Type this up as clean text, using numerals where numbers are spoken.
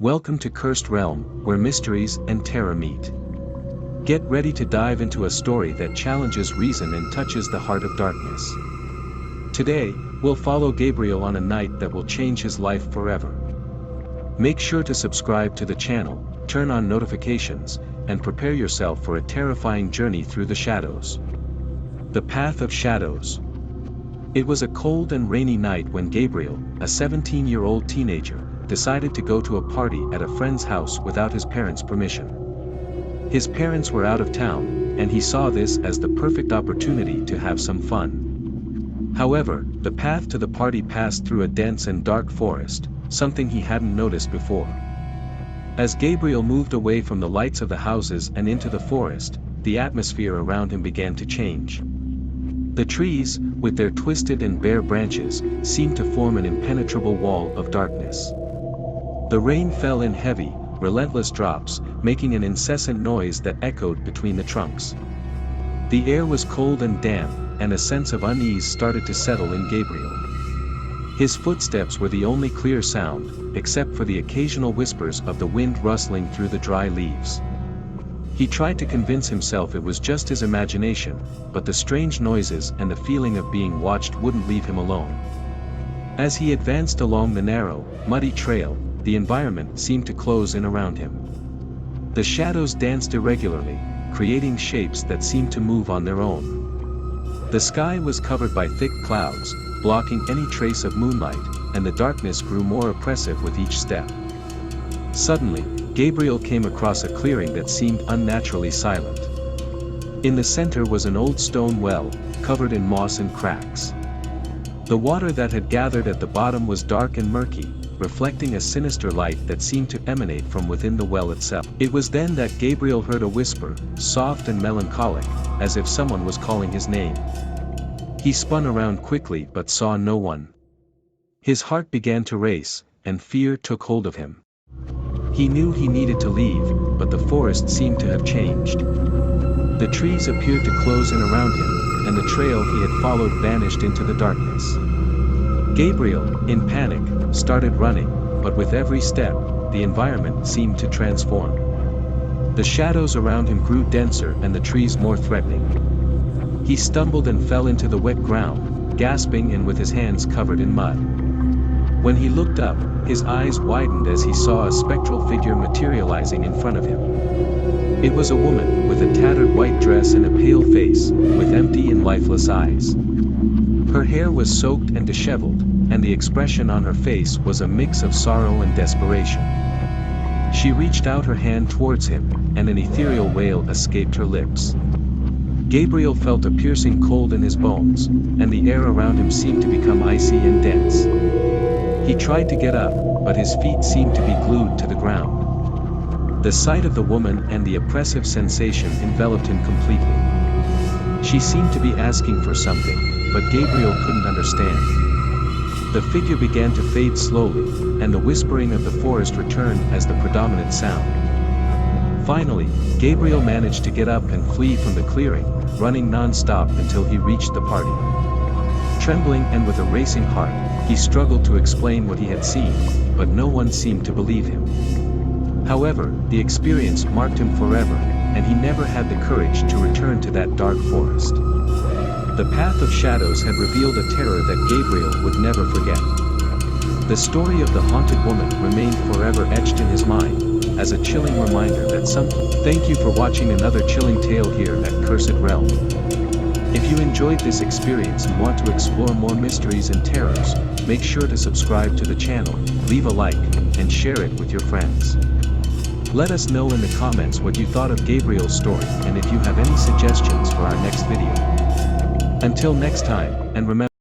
Welcome to Cursed Realm, where mysteries and terror meet. Get ready to dive into a story that challenges reason and touches the heart of darkness. Today, we'll follow Gabriel on a night that will change his life forever. Make sure to subscribe to the channel, turn on notifications, and prepare yourself for a terrifying journey through the shadows. The Path of Shadows. It was a cold and rainy night when Gabriel, a 17-year-old teenager, decided to go to a party at a friend's house without his parents' permission. His parents were out of town, and he saw this as the perfect opportunity to have some fun. However, the path to the party passed through a dense and dark forest, something he hadn't noticed before. As Gabriel moved away from the lights of the houses and into the forest, the atmosphere around him began to change. The trees, with their twisted and bare branches, seemed to form an impenetrable wall of darkness. The rain fell in heavy, relentless drops, making an incessant noise that echoed between the trunks. The air was cold and damp, and a sense of unease started to settle in Gabriel. His footsteps were the only clear sound, except for the occasional whispers of the wind rustling through the dry leaves. He tried to convince himself it was just his imagination, but the strange noises and the feeling of being watched wouldn't leave him alone. As he advanced along the narrow, muddy trail, the environment seemed to close in around him. The shadows danced irregularly, creating shapes that seemed to move on their own. The sky was covered by thick clouds, blocking any trace of moonlight, and the darkness grew more oppressive with each step. Suddenly, Gabriel came across a clearing that seemed unnaturally silent. In the center was an old stone well, covered in moss and cracks. The water that had gathered at the bottom was dark and murky, reflecting a sinister light that seemed to emanate from within the well itself. It was then that Gabriel heard a whisper, soft and melancholic, as if someone was calling his name. He spun around quickly but saw no one. His heart began to race, and fear took hold of him. He knew he needed to leave, but the forest seemed to have changed. The trees appeared to close in around him, and the trail he had followed vanished into the darkness. Gabriel, in panic, started running, but with every step, the environment seemed to transform. The shadows around him grew denser and the trees more threatening. He stumbled and fell into the wet ground, gasping and with his hands covered in mud. When he looked up, his eyes widened as he saw a spectral figure materializing in front of him. It was a woman, with a tattered white dress and a pale face, with empty and lifeless eyes. Her hair was soaked and disheveled, and the expression on her face was a mix of sorrow and desperation. She reached out her hand towards him, and an ethereal wail escaped her lips. Gabriel felt a piercing cold in his bones, and the air around him seemed to become icy and dense. He tried to get up, but his feet seemed to be glued to the ground. The sight of the woman and the oppressive sensation enveloped him completely. She seemed to be asking for something, but Gabriel couldn't understand. The figure began to fade slowly, and the whispering of the forest returned as the predominant sound. Finally, Gabriel managed to get up and flee from the clearing, running non-stop until he reached the party. Trembling and with a racing heart, he struggled to explain what he had seen, but no one seemed to believe him. However, the experience marked him forever, and he never had the courage to return to that dark forest. The Path of Shadows had revealed a terror that Gabriel would never forget. The story of the haunted woman remained forever etched in his mind, as a chilling reminder that Thank you for watching another chilling tale here at Cursed Realm. If you enjoyed this experience and want to explore more mysteries and terrors, make sure to subscribe to the channel, leave a like, and share it with your friends. Let us know in the comments what you thought of Gabriel's story and if you have any suggestions for our next video. Until next time, and remember,